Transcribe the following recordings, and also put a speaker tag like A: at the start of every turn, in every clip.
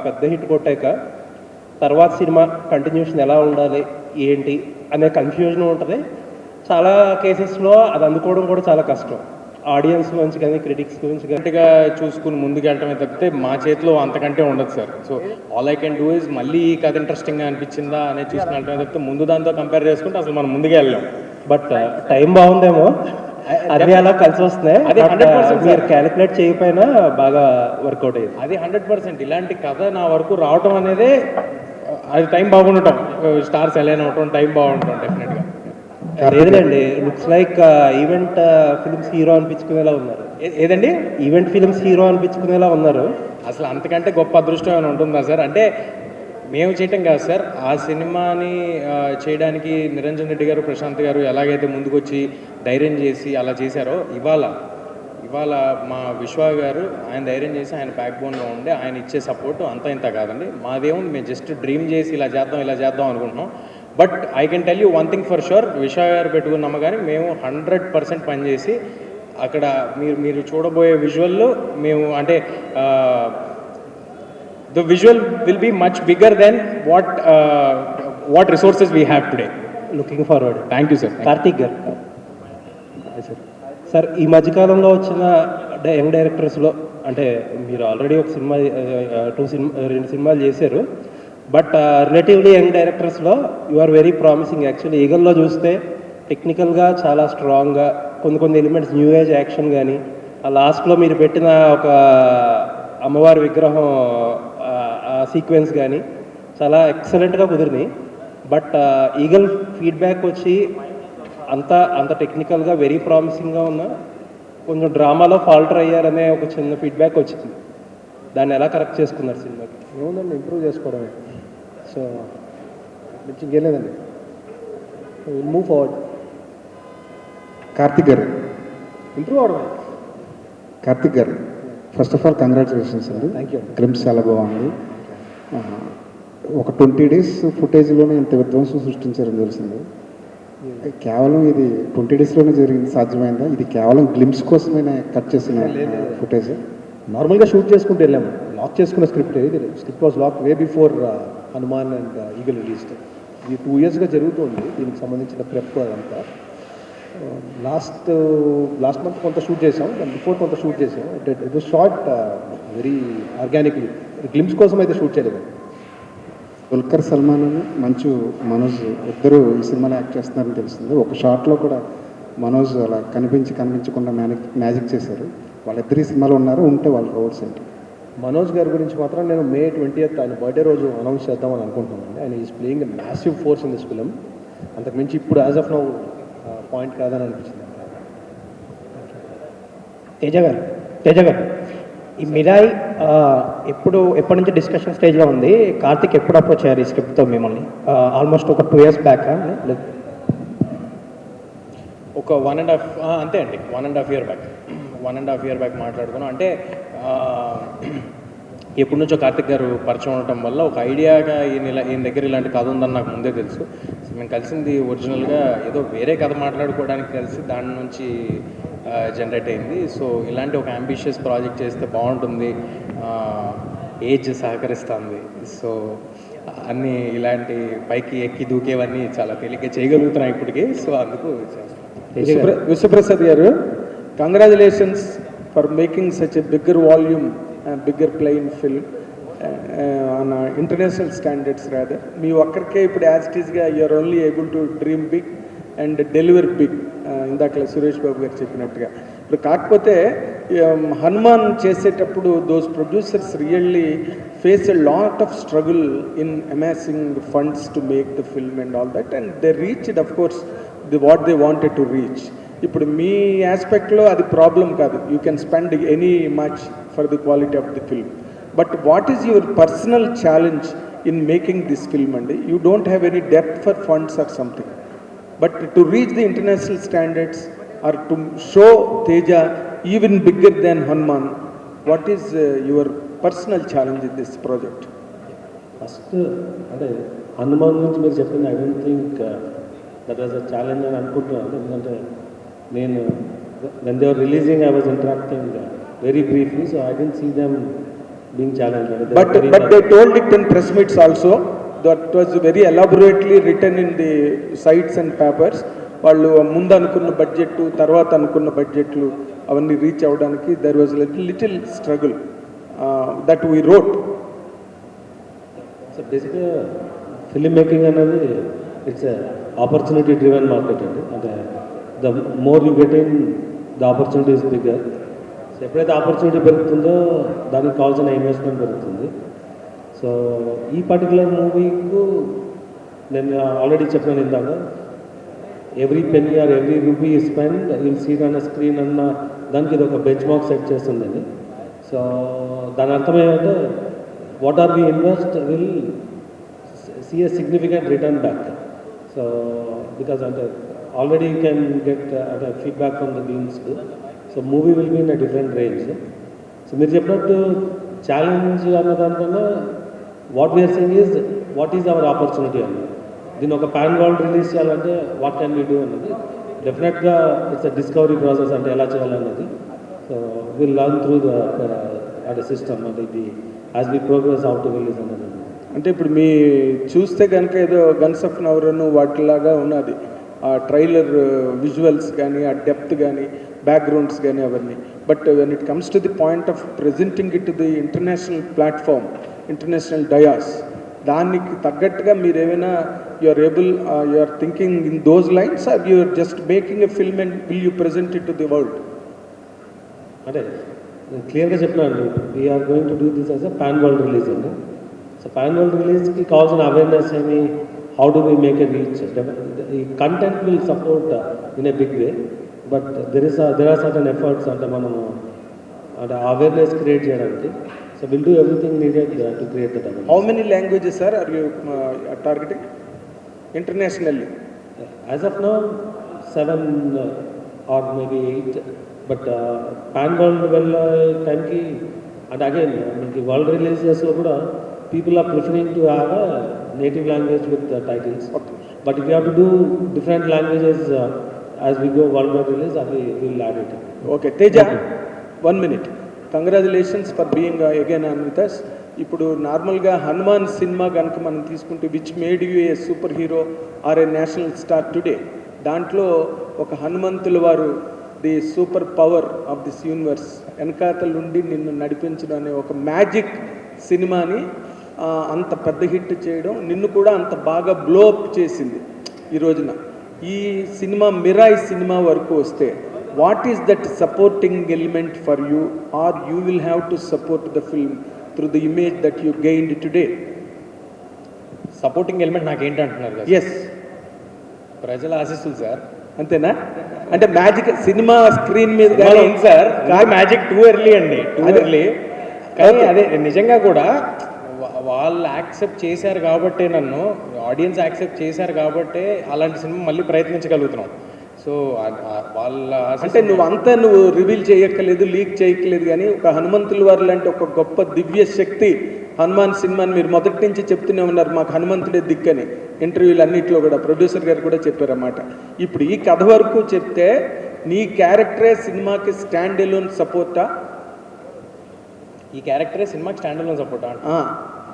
A: పెద్ద హిట్ కొట్టాక తర్వాత cinema continuation ఎలా ఉండాలి ఏంటి అనే కన్ఫ్యూజన్ ఉంటుంది. చాలా కేసెస్లో అది అందుకోవడం కూడా చాలా కష్టం. ఆడియన్స్ గురించి కానీ క్రిటిక్స్ గురించి
B: గట్టిగా చూసుకుని ముందుకు వెళ్ళటమే తప్పితే మా చేతిలో అంతకంటే ఉండదు sir. So all I can do is మళ్ళీ ఈ కథ ఇంట్రెస్టింగ్గా అనిపించిందా అనేది చూసుకుని వెళ్ళటమే తప్పితే ముందు దాంతో కంపేర్ చేసుకుంటే అసలు మనం ముందుగా వెళ్ళాం.
A: బట్ టైం బాగుందేమో, అన్నీ అలా కలిసి వస్తున్నాయి.
B: అది 100%
A: మీరు క్యాలిక్యులేట్ చేయకపోయినా బాగా వర్కౌట్ అయ్యింది.
B: అది 100%. ఇలాంటి కథ నా వరకు రావటం అనేదే అది టైం బాగుండటం, స్టార్స్ అలైన్ అవటం, టైం బాగుండటం డెఫినెట్గా.
A: లేదండి, looks like event films hero అనిపించుకునేలా ఉన్నారు.
B: ఏదండి?
A: ఈవెంట్ ఫిల్మ్స్ హీరో అనిపించుకునేలా ఉన్నారు.
B: అసలు అంతకంటే గొప్ప అదృష్టం ఏమైనా ఉంటుందా సార్? అంటే మేము చేయటం కాదు సార్, ఆ సినిమాని చేయడానికి నిరంజన్ రెడ్డి గారు, ప్రశాంత్ గారు ఎలాగైతే ముందుకొచ్చి ధైర్యం చేసి అలా చేశారో, ఇవాళ మా విశ్వ గారు ఆయన ధైర్యం చేసి ఆయన బ్యాక్ బోన్లో ఉండి ఆయన ఇచ్చే సపోర్ట్ అంతా ఇంత కాదండి. మాదేముంది, మేము జస్ట్ డ్రీమ్ చేసి ఇలా చేద్దాం అనుకుంటున్నాం. But I can tell you one thing for sure, విశ్వ గారు పెట్టుకున్న నమ్మకాన్ని మేము 100% పనిచేసి అక్కడ మీరు చూడబోయే విజువల్లో మేము అంటే the visual will be much bigger than what resources we have today.
A: Looking forward.
B: Thank you, sir.
A: Karthik గారు సార్, ఈ మధ్యకాలంలో వచ్చిన యంగ్ డైరెక్టర్స్లో అంటే మీరు ఆల్రెడీ ఒక సినిమా 2 సినిమాలు చేశారు. బట్ రిలేటివ్లీ యంగ్ డైరెక్టర్స్లో you are very promising. Actually ఈగల్లో చూస్తే టెక్నికల్గా చాలా స్ట్రాంగ్గా కొన్ని ఎలిమెంట్స్, న్యూ ఏజ్ యాక్షన్ కానీ, ఆ లాస్ట్లో మీరు పెట్టిన ఒక అమ్మవారి విగ్రహం సీక్వెన్స్ కానీ చాలా ఎక్సలెంట్గా కుదిరినాయి. బట్ ఈగల్ ఫీడ్బ్యాక్ వచ్చి అంత టెక్నికల్గా వెరీ ప్రామిసింగ్గా ఉన్న కొంచెం డ్రామాలో ఫాల్టర్ అయ్యారనే ఒక చిన్న ఫీడ్బ్యాక్ వచ్చింది. దాన్ని ఎలా కరెక్ట్ చేసుకున్నారు సినిమాకి?
C: ఏముందండి, ఇంప్రూవ్ చేసుకోవడమే. సో మంచి ఇంకేలేదండి, విల్ మూవ్ ఫార్వర్డ్.
D: కార్తిక్ గారు,
C: ఇంప్రూవ్ అవడమే.
D: కార్తిక్ గారు, ఫస్ట్ ఆఫ్ ఆల్ కంగ్రాచులేషన్స్ అండి.
C: Thank you.
D: గ్లిమ్స్ చాలా బాగుంది. ఒక 20 days ఫుటేజ్లోనే ఇంత విధ్వంసం సృష్టించారని తెలిసింది. కేవలం ఇది 20 daysలోనే జరిగింది, సాధ్యమైందా? ఇది కేవలం గ్లిమ్స్ కోసమే కట్ చేసిన ఫుటేజ్?
C: నార్మల్గా షూట్ చేసుకుంటూ వెళ్ళాము, లాక్ చేసుకున్న స్క్రిప్ట్. ఇది script was lock way before Hanuman and Eagle released. ఇది 2 yearsగా జరుగుతుంది దీనికి సంబంధించిన ప్రెప్ అదంతా. లాస్ట్ మంత్ కొంత షూట్ చేసాం, దాని బిఫోర్ కొంత షూట్ చేసాం. It was short very organically. Glimpse కోసం అయితే షూట్ చేయలేదు.
D: దుల్కర్ సల్మాన్, మంచు మనోజ్ ఇద్దరు ఈ సినిమాలో యాక్ట్ చేస్తున్నారని తెలిసింది. ఒక షాట్లో కూడా మనోజ్ అలా కనిపించకుండా మ్యాజిక్ చేశారు. వాళ్ళిద్దరు ఈ సినిమాలో ఉన్నారు, ఉంటే వాళ్ళ రోల్స్ ఏంటి?
C: మనోజ్ గారి గురించి మాత్రం నేను May 20th ఆయన బర్త్డే రోజు అనౌన్స్ చేద్దామని అనుకుంటున్నాను. ఆయన is playing a massive force in this film. అంతకుమించి ఇప్పుడు యాజ్ ఆఫ్ నౌ పాయింట్ కాదని అనిపించింది.
E: తేజ గారు, ఈ మిరాయి ఎప్పటి నుంచి డిస్కషన్ స్టేజ్లో ఉంది? కార్తిక్ ఎప్పుడు అప్రోచ్ అయ్యారు ఈ స్క్రిప్ట్తో మిమ్మల్ని? ఆల్మోస్ట్ ఒక 2 years బ్యాక్?
B: ఒక 1.5 అంతే అండి, 1.5 year బ్యాక్ మాట్లాడుకున్నాం. అంటే ఎప్పటి నుంచో కార్తిక్ గారు పరిచయం ఉండటం వల్ల ఒక ఐడియాగా ఈయన దగ్గర ఇలాంటి కథ ఉందని నాకు ముందే తెలుసు. మేము కలిసింది ఒరిజినల్గా ఏదో వేరే కథ మాట్లాడుకోవడానికి కలిసి దాని నుంచి జనరేట్ అయింది. సో ఇలాంటి ఒక అంబిషియస్ ప్రాజెక్ట్ చేస్తే బాగుంటుంది, ఏజ్ సహకరిస్తుంది. సో అన్నీ ఇలాంటి పైకి ఎక్కి దూకేవన్నీ చాలా తేలిగ్గా చేయగలుగుతున్నాయి ఇప్పటికీ. సో అందుకు
F: Vishwaprasad garu, congratulations for making such a bigger volume and bigger playing film on international standards rather. మీ ఒక్కరికే ఇప్పుడు యాజ్ ఇట్ ఈస్గా you're only able to dream big and deliver big, ఇందాక సురేష్ బాబు గారు చెప్పినట్టుగా. ఇప్పుడు కాకపోతే హనుమాన్ చేసేటప్పుడు those producers really face a lot of struggle in amassing funds to make the film and all that, and they reached of course what they wanted to reach. ఇప్పుడు మీ ఆస్పెక్ట్లో అది problem కాదు, you can spend any much for the quality of the film. But what is your personal challenge in making this film అండి? You don't have any depth for funds or something, but to reach the international standards or to show Teja even bigger then Hanuman, what is your personal challenge in this project?
A: First అంటే హనుమాన్ గురించి మీరు చెప్పింది I don't think that was a challenge అని అనుకుంటున్నాను. ఎందుకంటే నేను when they were releasing I was interacting very briefly, so I didn't see them being challenged.
F: But they told it in press meets also. That was very elaborately written in the sites and papers. వాళ్ళు ముందు అనుకున్న budget తర్వాత అనుకున్న బడ్జెట్లు అవన్నీ reach అవ్వడానికి there was little struggle that we wrote.
A: So బేసిక్గా film making అనేది ఇట్స్ ఆపర్చునిటీ డ్రివెన్ మార్కెట్ అండి. అంటే the more you get in the opportunity is bigger. So ఎప్పుడైతే ఆపర్చునిటీ పెరుగుతుందో దానికి కావాల్సిన ఇన్వెస్ట్మెంట్ పెరుగుతుంది. సో ఈ పర్టికులర్ మూవీకు నేను ఆల్రెడీ చెప్పినాను ఇందాక, every penny or every rupee spend will see on screen అన్న దానికి ఇది ఒక బెంచ్ మార్క్ సెట్ చేస్తుందండి. సో దాని అర్థం ఏంటంటే what are we invest will see a significant return back. So because అంటే ఆల్రెడీ యూ కెన్ గెట్ అంటే feedback from the games. So movie will be in a different range. So మీరు చెప్పినట్టు challenge అన్న దానికన్నా what we are saying is what is our opportunity అన్నది. దీన్ని ఒక pan world release చేయాలంటే వాట్ కెన్ వీ డూ అన్నది డెఫినెట్గా ఇట్స్ అ డిస్కవరీ ప్రాసెస్. అంటే ఎలా చేయాలన్నది so will learn through the అంటే సిస్టమ్ అంటే ఇది as we progress how to release అన్నది.
F: అంటే ఇప్పుడు మీ చూస్తే కనుక ఏదో గన్స్ ఆఫ్ నవరను వాటిలాగా ఉన్నది ఆ ట్రైలర్ విజువల్స్ కానీ ఆ డెప్త్ కానీ బ్యాక్గ్రౌండ్స్ కానీ అవన్నీ. But when it comes to the point of presenting it to the international platform, international dais, దానికి తగ్గట్టుగా మీరు ఏమైనా you are able you are thinking in those lines or you are just making a film and will you present it to the world?
A: అంటే నేను క్లియర్గా చెప్పినాను, we are going to do this as a pan world release అండి. So pan world రిలీజ్కి కావాల్సిన awareness ఏమి, how do we make a reach, ఈ content will support in a big way. But there are certain efforts అంటే మనము అంటే awareness create చేయడానికి. So will do everything needed to create that awareness.
F: How many languages are you targeting internationally?
A: As of now 7 or maybe 8. But pan world వెళ్ళే టైంకి అంటే again మీకు world రిలీజెస్లో కూడా people are preferring to have a native language with titles. But if you have to do different languages as we go worldwide release, అది will add it.
F: Okay Teja, 1 minute. Congratulations for being again on with us. ఇప్పుడు నార్మల్గా హనుమాన్ సినిమా కనుక మనం తీసుకుంటే which made you a super hero or a national star today, దాంట్లో ఒక హనుమంతుల వారు the super power of this universe వెనకాతల నుండి నిన్ను నడిపించడం అనే ఒక మ్యాజిక్ సినిమాని అంత పెద్ద హిట్ చేయడం, నిన్ను కూడా అంత బాగా బ్లో అప్ చేసింది ఈ రోజున. ఈ సినిమా మిరాయి సినిమా వరకు వస్తే what is that supporting element for you or you will have to support the film through the image that you gained today?
B: Supporting element నాకేంటంటున్నారు కదా?
F: ఎస్,
B: ప్రజల ఆశీస్సులు సార్.
F: అంతేనా? అంటే మ్యాజిక్ సినిమా స్క్రీన్ మీద
B: సినిమాలో ఉంది సార్, మ్యాజిక్ టూ ఎర్లీ అండి, టూ ఎర్లీ. కానీ అదే నిజంగా కూడా వాళ్ళు యాక్సెప్ట్ చేశారు కాబట్టే, నన్ను ఆడియన్స్ యాక్సెప్ట్ చేశారు కాబట్టే అలాంటి సినిమా మళ్ళీ ప్రయత్నించగలుగుతున్నాం. సో వాళ్ళ
F: అంటే నువ్వు రివీల్ చేయక్కర్లేదు, లీక్ చేయక్కర్లేదు, కానీ ఒక హనుమంతుల వారు లాంటి ఒక గొప్ప దివ్య శక్తి హనుమాన్ సినిమాని మీరు మొదటి నుంచి చెప్తూనే ఉన్నారు, మాకు హనుమంతుడే దిక్కని. ఇంటర్వ్యూలు అన్నింటిలో కూడా ప్రొడ్యూసర్ గారు కూడా చెప్పారన్నమాట. ఇప్పుడు ఈ కథ వరకు చెప్తే నీ క్యారెక్టరే సినిమాకి స్టాండ్ ఎలోన్ సపోర్టా?
B: ఈ క్యారెక్టరే సినిమాకి స్టాండ్ అలోన్ సపోర్టా?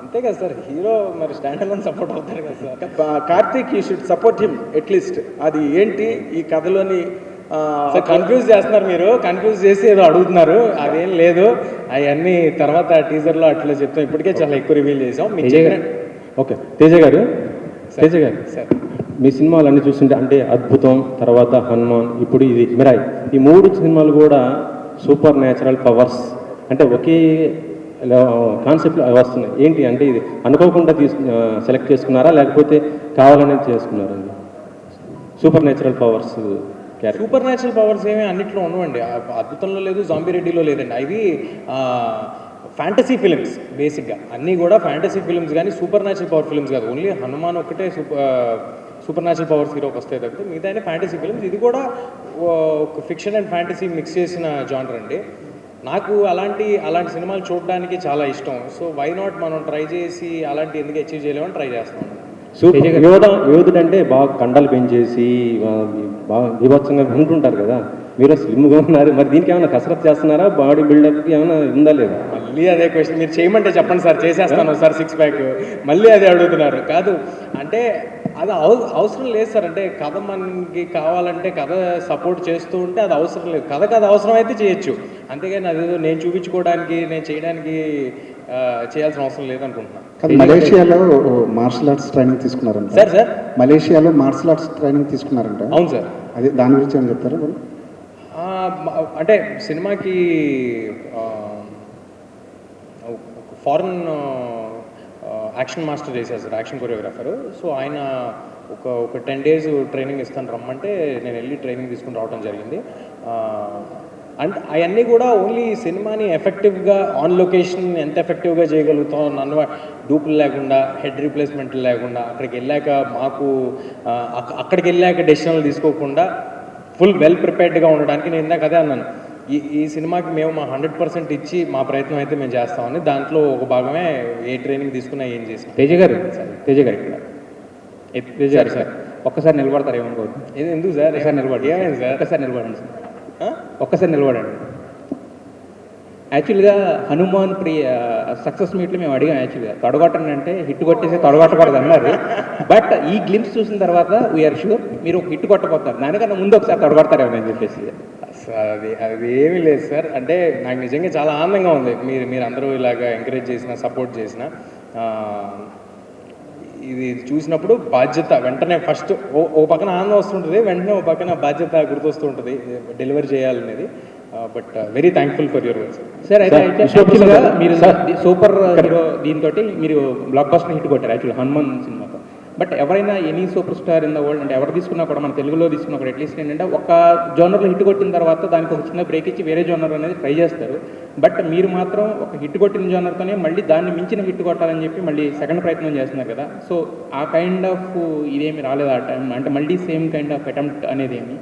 B: అంతే కదా సార్, హీరో మరి స్టాండ్ అలోన్ సపోర్ట్ అవుతారు కదా sir.
F: Karthik you should support him at least. అది ఏంటి ఈ కథలోని
B: కన్ఫ్యూజ్ చేస్తున్నారు మీరు, కన్ఫ్యూజ్ చేసి ఏదో అడుగుతున్నారు, అదేం లేదు. అవన్నీ తర్వాత టీజర్లో అట్లా చెప్తాం, ఇప్పటికే చాలా ఎక్కువ రివీల్ చేసాం.
A: ఓకే తేజ గారు
B: సార్,
A: మీ సినిమాలు అన్నీ చూస్తుంటే అంటే అద్భుతం, తర్వాత హనుమాన్, ఇప్పుడు ఇది మిరాయి, ఈ 3 సినిమాలు కూడా సూపర్ న్యాచురల్ పవర్స్ అంటే ఒకే కాన్సెప్ట్లో వస్తున్నాయి. ఏంటి అంటే ఇది అనుకోకుండా సెలెక్ట్ చేసుకున్నారా లేకపోతే కావాలనేది చేసుకున్నారండి? Super natural powers
B: super natural powers ఏమీ అన్నింటిలో ఉండవండి. అద్భుతంలో లేదు, జాంబీ రెడ్డిలో లేదండి. అవి ఫ్యాంటసీ ఫిలిమ్స్ బేసిక్గా, అన్నీ కూడా ఫ్యాంటసీ ఫిలిమ్స్, కానీ సూపర్ న్యాచురల్ పవర్ ఫిలిమ్స్ కాదు. ఓన్లీ హనుమాన్ ఒక్కటే సూపర్ న్యాచురల్ పవర్స్ హీరోకి వస్తాయి తప్పితే మిగతా ఫ్యాంటసీ ఫిలిమ్స్. ఇది కూడా ఒక ఫిక్షన్ అండ్ ఫ్యాంటసీ మిక్స్ చేసిన జానర్ అండి. నాకు అలాంటి సినిమాలు చూడడానికి చాలా ఇష్టం. సో వై నాట్ మనం ట్రై చేసి అలాంటి ఎందుకు అచీవ్ చేయలేమని ట్రై చేస్తాం.
A: యోధుడు అంటే బాగా కండలు పెంచేసి బాగా విభత్సంగా ఉంటుంటారు కదా, మీరు స్లిమ్గా ఉన్నారు, మరి దీనికి ఏమైనా కసరత్ చేస్తున్నారా? బాడీ బిల్డప్కి ఏమైనా ఉందా లేదా?
B: మళ్ళీ అదే క్వశ్చన్. మీరు చేయమంటే చెప్పండి సార్, చేసేస్తాను సార్ 6 ప్యాక్. మళ్ళీ అదే అడుగుతున్నారు. కాదు అంటే అది అవసరం లేదు సార్. అంటే కథ మనకి కావాలంటే కథ సపోర్ట్ చేస్తూ ఉంటే అది అవసరం లేదు. కథకు అది అవసరం అయితే చేయొచ్చు, అంతేగాని అదేదో నేను చూపించుకోవడానికి నేను చేయడానికి చేయాల్సిన అవసరం లేదనుకుంటున్నాను.
D: కానీ మలేషియాలో మార్షల్ ఆర్ట్స్ ట్రైనింగ్ తీసుకున్నారంట.
B: సార్
D: మలేషియాలో మార్షల్ ఆర్ట్స్ ట్రైనింగ్ తీసుకున్నారంట.
B: అవును సార్.
D: అదే దాని గురించి ఏమైనా చెప్తారా వాళ్ళు?
B: అంటే సినిమాకి ఫారెన్ యాక్షన్ మాస్టర్ చేశారు సార్, యాక్షన్ కొరియోగ్రాఫర్. సో ఆయన ఒక 10 days ట్రైనింగ్ ఇస్తాను రమ్మంటే నేను వెళ్ళి ట్రైనింగ్ తీసుకుని రావడం జరిగింది. అండ్ అవన్నీ కూడా ఓన్లీ సినిమాని ఎఫెక్టివ్గా ఆన్ లొకేషన్ ఎంత ఎఫెక్టివ్గా చేయగలుగుతాం, నన్ను డూపులు లేకుండా, హెడ్ రీప్లేస్మెంట్లు లేకుండా, అక్కడికి వెళ్ళాక డెసిషన్లు తీసుకోకుండా ఫుల్ వెల్ ప్రిపేర్డ్గా ఉండడానికి నేను ఇందాక అదే అన్నాను. ఈ సినిమాకి మేము మా 100% ఇచ్చి మా ప్రయత్నం అయితే మేము చేస్తామని, దాంట్లో ఒక భాగమే ఏ ట్రైనింగ్ తీసుకున్నా ఏం చేసాం.
E: తేజ గారు ఇక్కడ తేజ గారు సార్ ఒక్కసారి నిలబడతారు ఏమనుకోవద్దు.
B: ఎందుకు సార్?
E: ఒకసారి నిలబడి
B: ఏమైంది సార్?
E: ఒక్కసారి నిలబడండి సార్, ఒక్కసారి నిలబడండి. యాక్చువల్గా హనుమాన్ సక్సెస్ మీట్లో మేము అడిగాం. యాక్చువల్గా తొడగొట్టండి అంటే హిట్ కొట్టేసి తొడగొట్టకూడదు అన్నారు. బట్ ఈ గ్లిమ్స్ చూసిన తర్వాత వీఆర్ షూర్ మీరు ఒక హిట్ కొట్టబోతారు, దానికన్నా ముందు ఒకసారి తొడగొడతారేమో అని చెప్పేసి.
B: అది ఏమీ లేదు సార్. అంటే నాకు నిజంగా చాలా ఆనందంగా ఉంది మీరు అందరూ ఇలాగా ఎంకరేజ్ చేసిన, సపోర్ట్ చేసిన. ఇది చూసినప్పుడు బాధ్యత వెంటనే ఫస్ట్ ఓ పక్కన ఆనందం వస్తుంటుంది, వెంటనే ఓ పక్కన బాధ్యత గుర్తొస్తూ ఉంటుంది డెలివరీ చేయాలనేది. But very thankful for your works
E: sir. అయితే యాక్చువల్గా మీరు సూపర్ హీరో దీంతో మీరు బ్లాక్ బస్టర్ హిట్ కొట్టారు యాక్చువల్లీ హనుమాన్ సినిమాతో. బట్ ఎవరైనా any super star in the world అంటే ఎవరు తీసుకున్నా కూడా, మన తెలుగులో తీసుకున్నా కూడా అట్లీస్ట్ ఏంటంటే ఒక జోనర్లో హిట్ కొట్టిన తర్వాత దానికి ఒక చిన్న బ్రేక్ ఇచ్చి వేరే జోనర్ అనేది ట్రై చేస్తారు. బట్ మీరు మాత్రం ఒక హిట్ కొట్టిన జోనర్తోనే మళ్ళీ దాన్ని మించిన హిట్ కొట్టాలని చెప్పి మళ్ళీ సెకండ్ ప్రయత్నం చేస్తున్నారు కదా. సో ఆ కైండ్ ఆఫ్ ఇదేమి రాలేదు ఆ టైం, అంటే మళ్ళీ సేమ్ కైండ్ ఆఫ్ అటెంప్ట్ అనేది ఏమి?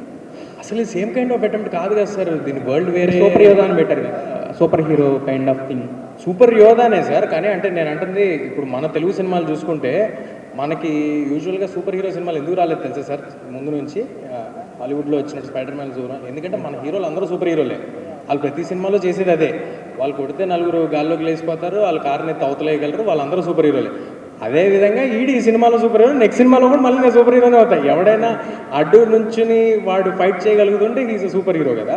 B: అసలు సేమ్ కైండ్ ఆఫ్ అటెంప్ట్ కాదు కదా సార్. దీని వరల్డ్ వేరే
E: సూపర్ యోధా అని పెట్టారు కదా, super hero kind of thing.
B: Super యోధానే సార్. కానీ అంటే నేను అంటుంది ఇప్పుడు మన తెలుగు సినిమాలు చూసుకుంటే మనకి యూజువల్గా సూపర్ హీరో సినిమాలు ఎందుకు రాలేదు తెలుసా సార్? ముందు నుంచి హాలీవుడ్లో వచ్చినట్టు స్పైడర్ మ్యాన్ దూరం, ఎందుకంటే మన హీరోలు అందరూ సూపర్ హీరోలే. వాళ్ళు ప్రతి సినిమాలో చేసేది అదే. వాళ్ళు కొడితే 4 గాల్లోకి లేచిపోతారు, వాళ్ళు కారుని అవతలేయగలరు, వాళ్ళందరూ సూపర్ హీరోలే. అదేవిధంగా ఈ సినిమాలో సూపర్ హీరో, నెక్స్ట్ సినిమాలో కూడా మళ్ళీ నేను సూపర్ హీరోనే అవుతాయి. ఎవడైనా అడ్డు నుంచుని వాడు ఫైట్ చేయగలుగుతుంటే ఈజ్ సూపర్ హీరో కదా.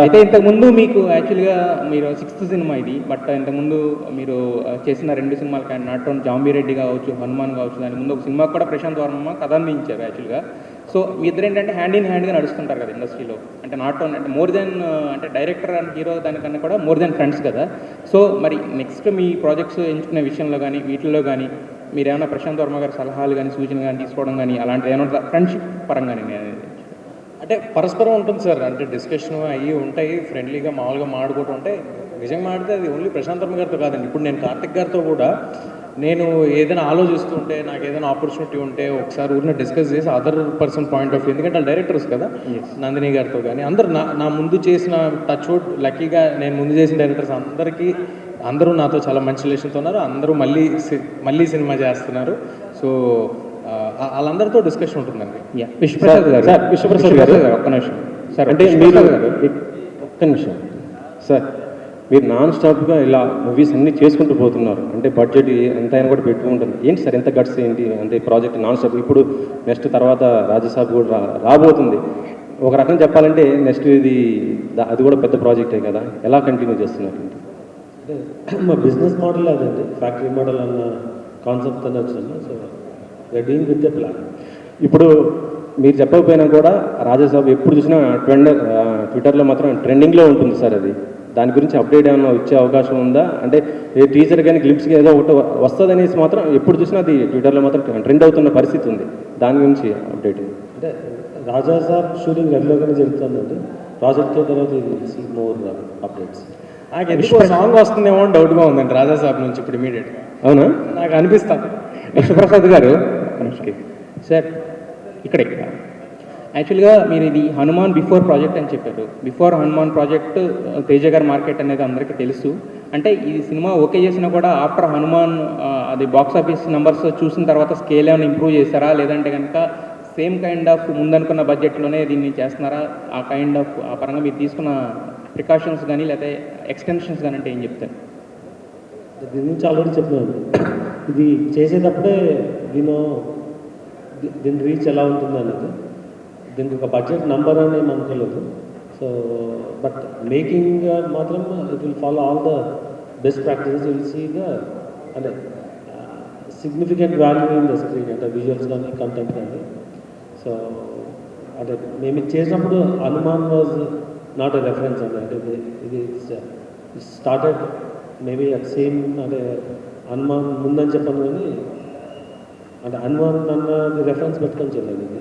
E: అయితే ఇంతకుముందు మీకు యాక్చువల్గా మీరు 6th సినిమా ఇది, బట్ ఇంతకుముందు మీరు చేసిన 2 సినిమాలు కానీ నాట్ ఓన్ జాంబీరెడ్డి కావచ్చు, హనుమాన్ కావచ్చు, దాని ముందు ఒక సినిమా కూడా ప్రశాంత్ వర్మ కథ అందించారు యాక్చువల్గా. సో మీ ఇద్దరు ఏంటంటే హ్యాండ్ ఇన్ హ్యాండ్గా నడుస్తుంటారు కదా ఇండస్ట్రీలో, అంటే నాట్ ఓన్ అంటే మోర్ దెన్ అంటే డైరెక్టర్ అండ్ హీరో దానికన్నా కూడా మోర్ దెన్ ఫ్రెండ్స్ కదా. సో మరి నెక్స్ట్ మీ ప్రాజెక్ట్స్ ఎంచుకునే విషయంలో కానీ వీటిల్లో కానీ మీరు ఏమైనా ప్రశాంత్ వర్మ గారి సలహాలు కానీ సూచనలు కానీ తీసుకోవడం కానీ అలాంటిది ఏమైనా ఫ్రెండ్షిప్ పరంగానే
B: అంటే పరస్పరం ఉంటుంది సార్. అంటే డిస్కషన్ అయ్యి ఉంటాయి, ఫ్రెండ్లీగా మామూలుగా మాడుకుంటూ ఉంటాయి. నిజంగా మాడితే అది ఓన్లీ ప్రశాంత్ వర్మ గారితో కాదండి. ఇప్పుడు నేను కార్తిక్ గారితో కూడా నేను ఏదైనా ఆలోచిస్తుంటే, నాకు ఏదైనా ఆపర్చునిటీ ఉంటే ఒకసారి ఊరిని డిస్కస్ చేసి other person point of view, ఎందుకంటే వాళ్ళు డైరెక్టర్స్ కదా, నందిని గారితో కానీ అందరు నా ముందు చేసిన టచ్ వుడ్ లక్కీగా నేను ముందు చేసిన డైరెక్టర్స్ అందరూ నాతో చాలా మంచి రిలేషన్తో ఉన్నారు. అందరూ మళ్ళీ సినిమా చేస్తున్నారు. సో వాళ్ళందరితో డిస్కషన్ ఉంటుందండి.
E: విశ్వప్రసాద్ గారు ఒక్క నిమిషం సార్.
A: అంటే మీరు ఒక్క నిమిషం సార్, మీరు నాన్ స్టాప్గా ఇలా మూవీస్ అన్నీ చేసుకుంటూ పోతున్నారు, అంటే బడ్జెట్ ఎంతైనా కూడా పెట్టుకుంటుంది. ఏంటి సార్ ఎంత గట్స్ ఏంటి అంటే ప్రాజెక్ట్ నాన్ స్టాప్? ఇప్పుడు నెక్స్ట్ తర్వాత రాజసాబ్ కూడా రాబోతుంది. ఒక రకం చెప్పాలంటే నెక్స్ట్ అది కూడా పెద్ద ప్రాజెక్టే కదా, ఎలా కంటిన్యూ చేస్తున్నారు?
G: అంటే మా బిజినెస్ మోడల్ అదండి, ఫ్యాక్టరీ మోడల్ అన్న కాన్సెప్ట్ అని వచ్చింది. So we are doing with the plan.
A: ఇప్పుడు మీరు చెప్పకపోయినా కూడా రాజసాబ్ ఎప్పుడు చూసినా ట్విట్టర్లో మాత్రం ట్రెండింగ్లో ఉంటుంది సార్. అది దాని గురించి అప్డేట్ ఏమైనా ఇచ్చే అవకాశం ఉందా? అంటే టీజర్ కానీ గ్లిప్స్కి ఏదో ఒకటి వస్తుంది అనేసి మాత్రం ఎప్పుడు చూసినా అది ట్విట్టర్లో మాత్రం ట్రెండ్ అవుతున్న పరిస్థితి ఉంది. దాని గురించి అప్డేట్
G: అంటే రాజా సాబ్ షూటింగ్ రెగ్యులర్గానే జరుగుతుందండి. ప్రాజెక్ట్ తర్వాత సీ మోర్ అప్డేట్స్.
B: నాకు ఎందుకో సాంగ్ వస్తుందేమో అని డౌట్గా ఉందండి రాజా సాబ్ నుంచి ఇప్పుడు ఇమీడియట్గా.
A: అవునా?
B: నాకు అనిపిస్తాను.
E: విశ్వప్రసాద్ గారు సార్ ఇక్కడ యాక్చువల్గా మీరు ఇది హనుమాన్ బిఫోర్ ప్రాజెక్ట్ అని చెప్పారు. బిఫోర్ హనుమాన్ ప్రాజెక్ట్ తేజ గారి మార్కెట్ అనేది అందరికీ తెలుసు. అంటే ఈ సినిమా ఓకే చేసినా కూడా ఆఫ్టర్ హనుమాన్ అది బాక్స్ ఆఫీస్ నెంబర్స్ చూసిన తర్వాత స్కేల్ ఏమైనా ఇంప్రూవ్ చేశారా, లేదంటే కనుక సేమ్ కైండ్ ఆఫ్ ముందనుకున్న బడ్జెట్లోనే దీన్ని చేస్తున్నారా? ఆ కైండ్ ఆఫ్ ఆ పరంగా మీరు తీసుకున్న ప్రికాషన్స్ కానీ లేకపోతే ఎక్స్టెన్షన్స్ కానీ అంటే ఏం చెప్తారు?
G: దీని గురించి ఆల్రెడీ చెప్పినాను. ఇది చేసేటప్పుడే దీని రీచ్ ఎలా ఉంటుంది అనేది, దీనికి ఒక బడ్జెట్ నంబర్ అని అనుకోలేదు. సో బట్ మేకింగ్ మాత్రం it will follow all the best practices, will see the అంటే significant value in the screen, అంటే విజువల్స్ కానీ కంటెంట్ కానీ. సో అంటే మేము ఇది చేసినప్పుడు Hanuman was not a reference అండి. అంటే ఇది స్టార్టెడ్ మేబీ అట్ సేమ్, అంటే హనుమాన్ ముందని చెప్పాను కానీ అంటే హనుమాన్ అన్నది రెఫరెన్స్ పెట్టుకొని చేయలేదు ఇది.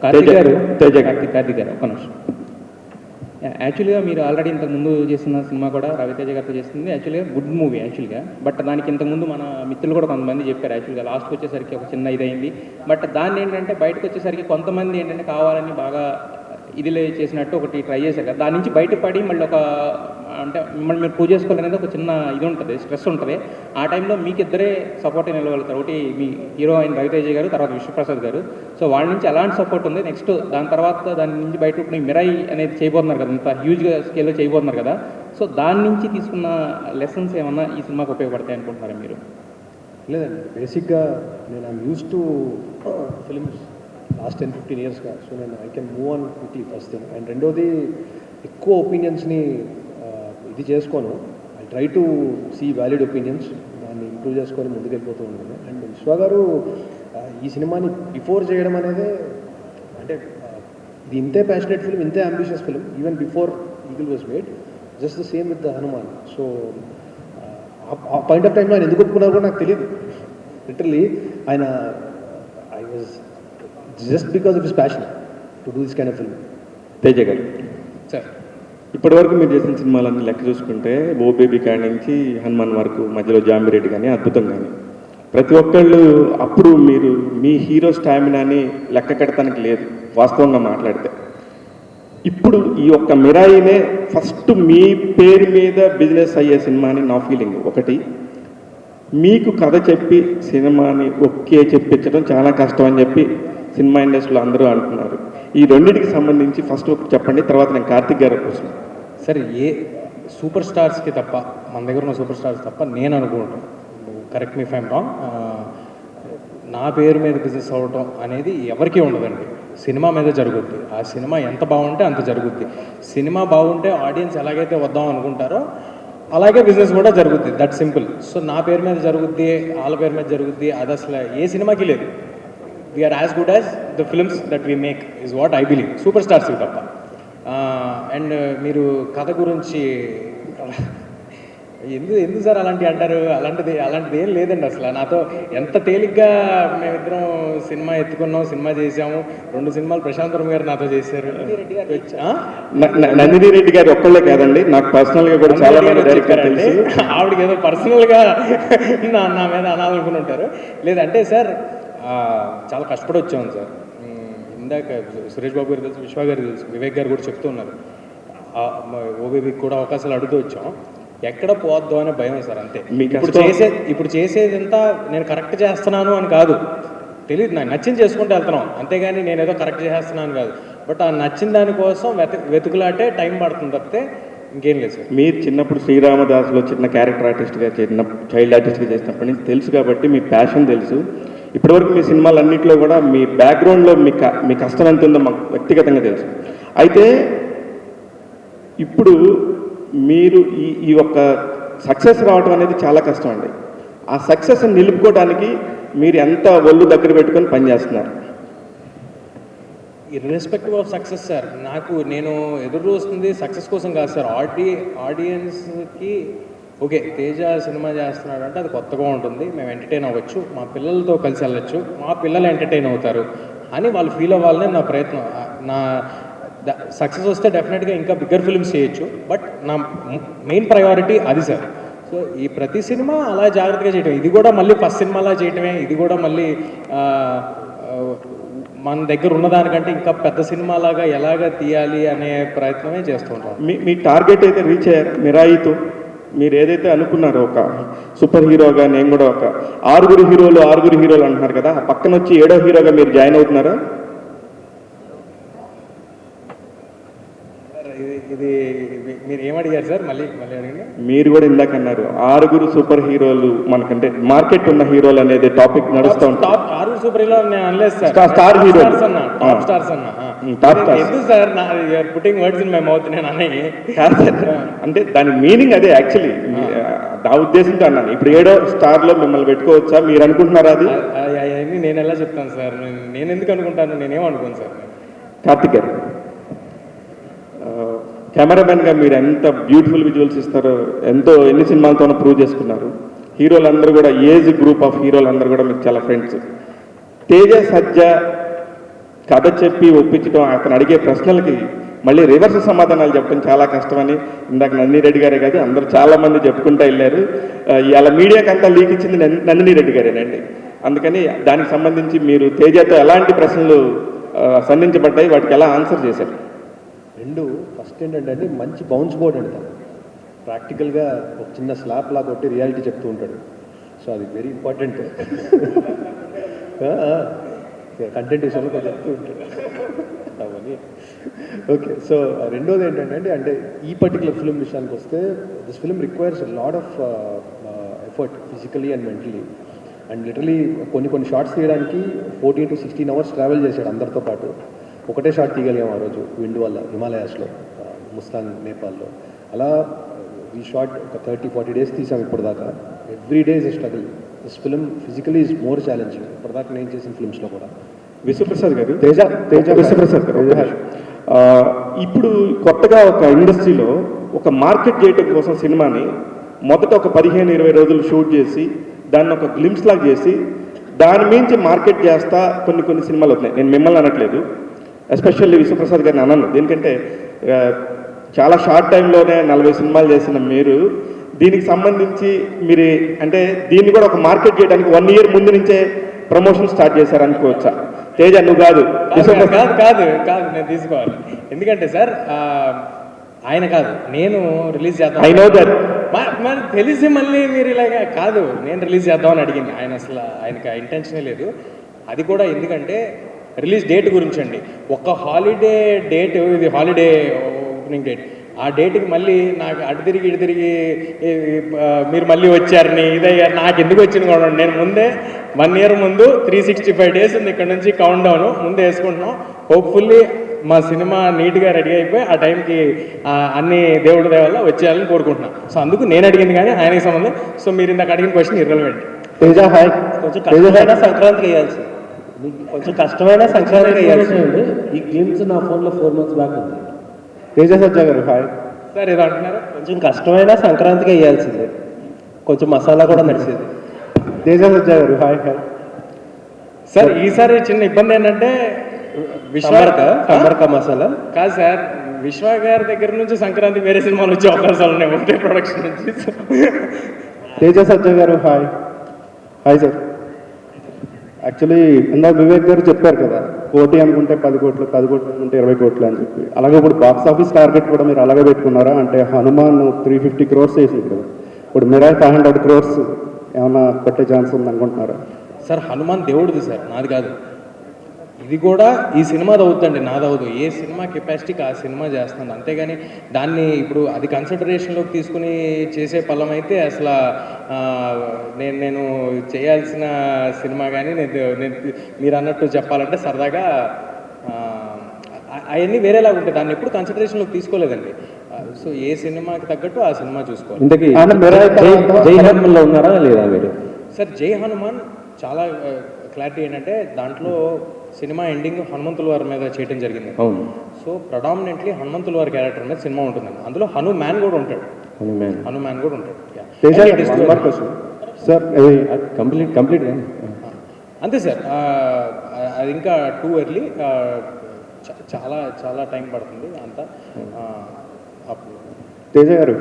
E: కార్తిక్ గారు ఒక నిమిషం. యాక్చువల్గా మీరు ఆల్రెడీ ఇంతకుముందు చేసిన సినిమా కూడా రవితేజ గారితో చేసింది యాక్చువల్గా గుడ్ మూవీ యాక్చువల్గా. బట్ దానికి ఇంతకుముందు మన మిత్రులు కూడా కొంతమంది చెప్పారు యాక్చువల్గా లాస్ట్కి వచ్చేసరికి ఒక చిన్న ఇదైంది. బట్ దాన్ని ఏంటంటే బయటకు వచ్చేసరికి కొంతమంది ఏంటంటే కావాలని బాగా ఇదిలే చేసినట్టు ఒకటి ట్రై చేశారు కదా, దాని నుంచి బయటపడి మళ్ళీ ఒక అంటే మిమ్మల్ని మీరు ప్రూవ్ చేసుకోవాలనేది ఒక చిన్న ఇది ఉంటుంది, స్ట్రెస్ ఉంటుంది. ఆ టైంలో మీకు ఇద్దరే సపోర్ట్ నిలవగలుగుతారు. ఒకటి మీ హీరో అయిన రవితేజ గారు, తర్వాత విశ్వప్రసాద్ గారు. సో వాళ్ళ నుంచి ఎలాంటి సపోర్ట్ ఉంది? నెక్స్ట్ దాని తర్వాత దాని నుంచి బయట ఇప్పుడు మిరాయి అనేది చేయబోతున్నారు కదా, ఇంత హ్యూజ్గా స్కేల్లో చేయబోతున్నారు కదా. సో దాని నుంచి తీసుకున్న లెసన్స్ ఏమన్నా ఈ సినిమాకి ఉపయోగపడతాయి అనుకుంటున్నారా మీరు?
C: లేదండి, బేసిక్గా నేను I'm use to films last 10-15 ఇయర్స్గా. సో నేను I can move on quickly first thing. And రెండోది ఎక్కువ ఒపీనియన్స్ని ఇది చేసుకోను. I try to see valid opinions, దాన్ని ఇంప్రూవ్ చేసుకొని ముందుకెళ్ళిపోతూ ఉంటాను. అండ్ విశ్వ గారు ఈ సినిమాని బిఫోర్ చేయడం అనేది అంటే ఇది ఇంతే ప్యాషనేట్ ఫిల్మ్, ఇంతే ambitious film even before eagle was made. Just the same with the Hanuman. So ఆ పాయింట్ ఆఫ్ టైంలో ఆయన ఎందుకు ఒప్పుకున్నారు కూడా నాకు తెలియదు. లిటరలీ ఆయన I was just because of his passion to do this kind of film.
H: Teja గారు
E: సార్,
H: ఇప్పటివరకు మీరు చేసిన సినిమాలన్నీ లెక్క చూసుకుంటే ఓ బేబీ కాడి నుంచి హనుమాన్ వరకు, మధ్యలో జాంబిరెడ్డి కానీ అద్భుతం కానీ, ప్రతి ఒక్కళ్ళు అప్పుడు మీరు మీ హీరో స్టామినాని లెక్క కట్టడానికి లేదు వాస్తవంగా మాట్లాడితే. ఇప్పుడు ఈ ఒక్క మిరాయినే ఫస్ట్ మీ పేరు మీద బిజినెస్ అయ్యే సినిమా అని నా ఫీలింగ్. ఒకటి, మీకు కథ చెప్పి సినిమాని ఒకే చెప్పించడం చాలా కష్టం అని చెప్పి సినిమా ఇండస్ట్రీలో అందరూ అంటున్నారు. ఈ రెండింటికి సంబంధించి ఫస్ట్ ఒకటి చెప్పండి, తర్వాత నేను కార్తిక్ గారి కోసం.
B: సరే, ఏ సూపర్ స్టార్స్కి తప్ప, మన దగ్గర ఉన్న సూపర్ స్టార్స్ తప్ప నేను అనుకుంటాను, correct me if I'm wrong, నా పేరు మీద బిజినెస్ అవ్వటం అనేది ఎవరికీ ఉండదండి. సినిమా మీద జరుగుద్ది. ఆ సినిమా ఎంత బాగుంటే అంత జరుగుద్ది. సినిమా బాగుంటే ఆడియన్స్ ఎలాగైతే వద్దాం అనుకుంటారో అలాగే బిజినెస్ కూడా జరుగుద్ది. That simple. సో నా పేరు మీద జరుగుద్ది, వాళ్ళ పేరు మీద జరుగుద్ది, అది అసలు ఏ సినిమాకి లేదు. We are as good as the films that we make is what I believe, super స్టార్స్కి తప్ప. అండ్ మీరు కథ గురించి ఎందుకు సార్ అలాంటివి అంటారు? అలాంటిది ఏం లేదండి. అసలు నాతో ఎంత తేలిగ్గా మేమిద్దరం సినిమా ఎత్తుకున్నాం, సినిమా చేసాము. 2 సినిమాలు ప్రశాంత్ వర్మ గారు నాతో చేశారు.
H: నందిని రెడ్డి గారు ఒక్కళ్ళే కాదండి, నాకు పర్సనల్గా కూడా చాలా మంది డైరెక్టర్ తెలుసు.
B: ఆవిడకి ఏదో పర్సనల్గా నా మీద అనాలనుకుని ఉంటారు. లేదంటే సార్ చాలా కష్టపడి వచ్చాము సార్. ఇందాక సురేష్ బాబు గారు తెలుసు, విశ్వ గారు తెలుసు, వివేక్ గారు కూడా చెప్తూ ఉన్నారు. ఓబీబీకి కూడా అవకాశాలు అడుగుతూ వచ్చాం. ఎక్కడ పోద్దాం అనే భయం సార్, అంతే. ఇప్పుడు చేసేదంతా నేను కరెక్ట్ చేస్తున్నాను అని కాదు, తెలియదు, నాకు నచ్చింది చేసుకుంటూ వెళ్తున్నాం, అంతేగాని నేను ఏదో కరెక్ట్ చేస్తున్నాను కాదు. బట్ ఆ నచ్చిన దానికోసం వెతుకులాటే టైం పడుతుంది తప్పితే ఇంకేం లేదు సార్.
H: మీరు చిన్నప్పుడు శ్రీరామదాస్లో చిన్న క్యారెక్టర్ ఆర్టిస్ట్గా చైల్డ్ ఆర్టిస్ట్గా చేసినప్పటి నుంచి తెలుసు కాబట్టి మీ ప్యాషన్ తెలుసు. ఇప్పటివరకు మీ సినిమాలన్నింటిలో కూడా మీ బ్యాక్గ్రౌండ్లో మీ కష్టం ఎంత ఉందో మాకు వ్యక్తిగతంగా తెలుసు. అయితే ఇప్పుడు మీరు ఈ ఒక్క సక్సెస్ రావడం అనేది చాలా కష్టం అండి. ఆ సక్సెస్ని నిలుపుకోవడానికి మీరు ఎంత ఒళ్ళు దగ్గర పెట్టుకొని పనిచేస్తున్నారు?
B: ఇర్రెస్పెక్టివ్ ఆఫ్ సక్సెస్ సార్, నేను ఎదురు చూస్తుంది సక్సెస్ కోసం కాదు సార్. ఆడియన్స్కి ఓకే తేజ సినిమా చేస్తున్నాడు అంటే అది కొత్తగా ఉంటుంది, మేము ఎంటర్టైన్ అవ్వచ్చు, మా పిల్లలతో కలిసి వెళ్ళచ్చు, మా పిల్లలు ఎంటర్టైన్ అవుతారు అని వాళ్ళు ఫీల్ అవ్వాలనే నా ప్రయత్నం. నా సక్సెస్ వస్తే డెఫినెట్గా ఇంకా బిగ్గర్ ఫిల్మ్స్ చేయొచ్చు, బట్ నా మెయిన్ ప్రయారిటీ అది సార్. సో ఈ ప్రతి సినిమా అలా జాగ్రత్తగా చేయటం, ఇది కూడా మళ్ళీ ఫస్ట్ సినిమాలా చేయటమే, ఇది కూడా మళ్ళీ మన దగ్గర ఉన్నదానికంటే ఇంకా పెద్ద సినిమాలాగా ఎలాగ తీయాలి అనే ప్రయత్నమే చేస్తుంటాం.
H: మీ టార్గెట్ అయితే రీచ్ అయ్యారు మిరాయితో? మీరు ఏదైతే అనుకున్నారో ఒక సూపర్ హీరోగా, నేను కూడా ఒక 6 హీరోలు అంటున్నారు కదా, ఆ పక్కన వచ్చి 7వ హీరోగా మీరు జాయిన్ అవుతున్నారా?
B: ఏమడిగారు సార్ మళ్ళీ మళ్ళీ అడిగింది?
H: మీరు కూడా ఇందాక అన్నారు 6 సూపర్ హీరోలు మనకంటే మార్కెట్ ఉన్న హీరోలు అనేది టాపిక్ నడుస్తూ ఉంటుంది.
B: టాప్ 6 సూపర్ హీరో నేను అనలేదు సార్.
H: స్టార్ హీరో
B: అన్న టాప్ స్టార్స్ అన్న
H: టాప్ స్టార్స్.
B: ఎందుకు sir putting words in my mouth నేను అన్నయ్య
H: కాదు సార్, అంటే దాని మీనింగ్ అదే యాక్చువల్లీ. నా ఉద్దేశంతో అన్నాను. ఇప్పుడు 7వ స్టార్లో మిమ్మల్ని పెట్టుకోవచ్చా మీరు అనుకుంటున్నారా? అది
B: అవన్నీ నేను ఎలా చెప్తాను సార్? నేను ఎందుకు అనుకుంటాను? నేనేం అనుకోను సార్.
H: కార్తిక్ గారు, కెమెరామెన్గా మీరు ఎంత బ్యూటిఫుల్ విజువల్స్ ఇస్తారో ఎన్ని సినిమాలతోనో ప్రూవ్ చేసుకున్నారు. హీరోలందరూ కూడా ఏజ్ గ్రూప్ ఆఫ్ హీరోలందరూ కూడా మీకు చాలా ఫ్రెండ్స్. తేజ సజ్జ కథ చెప్పి ఒప్పించడం, అతను అడిగే ప్రశ్నలకి మళ్ళీ రివర్స్ సమాధానాలు చెప్పడం చాలా కష్టమని ఇందాక నందిని రెడ్డి గారే కాదు అందరూ చాలామంది చెప్పుకుంటూ వెళ్ళారు. ఇలా మీడియాకి అంతా లీక్ ఇచ్చింది నందిని రెడ్డి గారేనండి. అందుకని దానికి సంబంధించి మీరు తేజతో ఎలాంటి ప్రశ్నలు సంధించబడ్డాయి, వాటికి ఎలా ఆన్సర్ చేశారు?
C: ఫస్ట్ ఏంటంటే మంచి బౌన్స్ బోర్డ్ అండి. తను ప్రాక్టికల్గా ఒక చిన్న స్లాప్ లాగా కొట్టి రియాలిటీ చెప్తూ ఉంటాడు. సో అది వెరీ ఇంపార్టెంట్. కంటెంట్ విషయంలో కొంచెం చెప్తూ ఉంటాడు అవన్నీ. ఓకే, సో రెండోది ఏంటంటే అంటే ఈ పర్టికులర్ ఫిల్మ్ విషయానికి వస్తే this film requires lot of effort physically and mentally. And literally కొన్ని షార్ట్స్ తీయడానికి 14 to 16 hours ట్రావెల్ చేశాడు అందరితో పాటు. ఒకటే షాట్ తీయగలిగాం ఆ రోజు విండ్ వల్ల హిమాలయాస్లో, ముస్తాంగ్ నేపాల్లో. అలా ఈ షాట్ ఒక 30-40 days తీసాం ఇప్పుడు దాకా. Every day is a struggle. This film physically is more challenging ఇప్పటిదాకా నేను చేసిన ఫిల్మ్స్లో కూడా.
H: విశ్వప్రసాద్ గారు,
C: తేజ
H: విశ్వప్రసాద్ గారు, ఇప్పుడు కొత్తగా ఒక ఇండస్ట్రీలో ఒక మార్కెట్ చేయటం కోసం సినిమాని మొదట ఒక 15-20 రోజులు షూట్ చేసి దాన్ని ఒక గ్లిమ్స్ లాగా చేసి దాని మించి మార్కెట్ చేస్తా కొన్ని సినిమాలు అవుతున్నాయి. నేను మిమ్మల్ని అనట్లేదు, ఎస్పెషల్లీ విశ్వప్రసాద్ గారిని అన్నాను. ఎందుకంటే చాలా షార్ట్ టైంలోనే 40 సినిమాలు చేసిన మీరు దీనికి సంబంధించి మీరు అంటే దీన్ని కూడా ఒక మార్కెట్ చేయడానికి 1 year ముందు నుంచే ప్రమోషన్ స్టార్ట్ చేశారు అనుకోవచ్చా? తేజ నువ్వు కాదు,
B: కాదు నేను తీసుకోవాలి. ఎందుకంటే సార్ ఆయన కాదు, నేను రిలీజ్ చేద్దాం.
H: I know that.
B: మరి తెలిసి మళ్ళీ మీరు ఇలాగా కాదు, నేను రిలీజ్ చేద్దామని అడిగింది ఆయన. అసలు ఆయనకి ఆ ఇంటెన్షనే లేదు. అది కూడా ఎందుకంటే రిలీజ్ డేట్ గురించి అండి. ఒక హాలిడే డేట్, ఇది హాలిడే ఓపెనింగ్ డేట్, ఆ డేట్కి మళ్ళీ నాకు అటు తిరిగి ఇటు తిరిగి మీరు మళ్ళీ వచ్చారని ఇదయ్యారు. నాకు ఎందుకు వచ్చింది కూడా నేను ముందే 1 year ముందు 365 days ఉంది ఇక్కడ నుంచి కౌంట్ డౌన్ ముందే వేసుకుంటున్నాం. హోప్ఫుల్లీ మా సినిమా నీట్గా రెడీ అయిపోయి ఆ టైంకి అన్ని దేవుడి దయ వల్ల వచ్చేయాలని కోరుకుంటున్నాను. సో అందుకు నేను అడిగింది కానీ ఆయనకి సంబంధం. సో మీరు ఇందాక అడిగిన క్వశ్చన్ ఇర్రెలవెంట్.
C: తేజ హాయ్.
A: కొంచెం కష్టమైన సంక్రాంతికి వేయాల్సి, కొంచెం కష్టమైన సంక్రాంతికి వేయాల్సి.
G: ఈ గ్లిమ్స్ నా ఫోన్లో 4 months బ్యాక్ ఉంది.
C: తేజ సజ్జా గారు హాయ్.
B: సార్ ఏదో అంటున్నారు.
A: కొంచెం కష్టమైన సంక్రాంతికి వేయాల్సిందే, కొంచెం మసాలా కూడా నడిచేది.
C: తేజ సజ్జా గారు హాయ్.
B: సార్ ఈసారి చిన్న ఇబ్బంది ఏంటంటే
A: కమర్క మసాలా
B: కాదు సార్, విశ్వ గారి దగ్గర నుంచి సంక్రాంతి వేరే సినిమాలు వచ్చే అవకాశాలు ఉన్నాయి ఒకటే ప్రొడక్షన్ నుంచి.
C: తేజ సజ్జా గారు హాయ్. Hi sir. యాక్చువల్లీ ఇందాక వివేక్ గారు చెప్పారు కదా, 1 కోటి అనుకుంటే 10 కోట్లు, 10 కోట్లు అనుకుంటే 20 కోట్లు అని చెప్పి. అలాగే ఇప్పుడు బాక్స్ ఆఫీస్ టార్గెట్ కూడా మీరు అలాగే పెట్టుకున్నారా? అంటే హనుమాన్ 350 crores వేసింది కదా, ఇప్పుడు మిరాయ్ 500 crores ఏమన్నా కొట్టే ఛాన్స్ ఉంది అనుకుంటున్నారా?
B: సార్ హనుమాన్ దేవుడిది సార్, నాది కాదు. ఇది కూడా ఈ సినిమాది అవుతుందండి, నాది అవుతుంది. ఏ సినిమా కెపాసిటీకి ఆ సినిమా చేస్తుంది, అంతేగాని దాన్ని ఇప్పుడు అది కన్సిడరేషన్లోకి తీసుకుని చేసే పలం అయితే అసలు నేను చేయాల్సిన సినిమా కానీ నేను మీరు అన్నట్టు చెప్పాలంటే సరదాగా అవన్నీ వేరేలాగా ఉంటాయి. దాన్ని ఎప్పుడు కన్సిడరేషన్లోకి తీసుకోలేదండి. సో ఏ సినిమాకి తగ్గట్టు ఆ సినిమా చూసుకోవాలి.
G: ఇంతకీ జై హనుమాన్లో ఉన్నారా లేదా మీరు?
B: సార్ జై హనుమాన్ చాలా క్లారిటీ ఏంటంటే దాంట్లో సినిమా ఎండింగ్ హనుమంతుల వారి మీద చేయడం జరిగింది.
G: అవును.
B: సో ప్రొడామినెంట్లీ హనుమంతుల వారి క్యారెక్టర్ మీద సినిమా ఉంటుందండి. అందులో హనుమాన్ కూడా ఉంటాడు. హనుమాన్ కూడా ఉంటాడు.
C: సార్
G: కంప్లీట్
B: అంతే సార్. అది ఇంకా టూ ఎర్లీ, చాలా టైం పడుతుంది అంతా. అప్పుడు
C: తేజ గారు,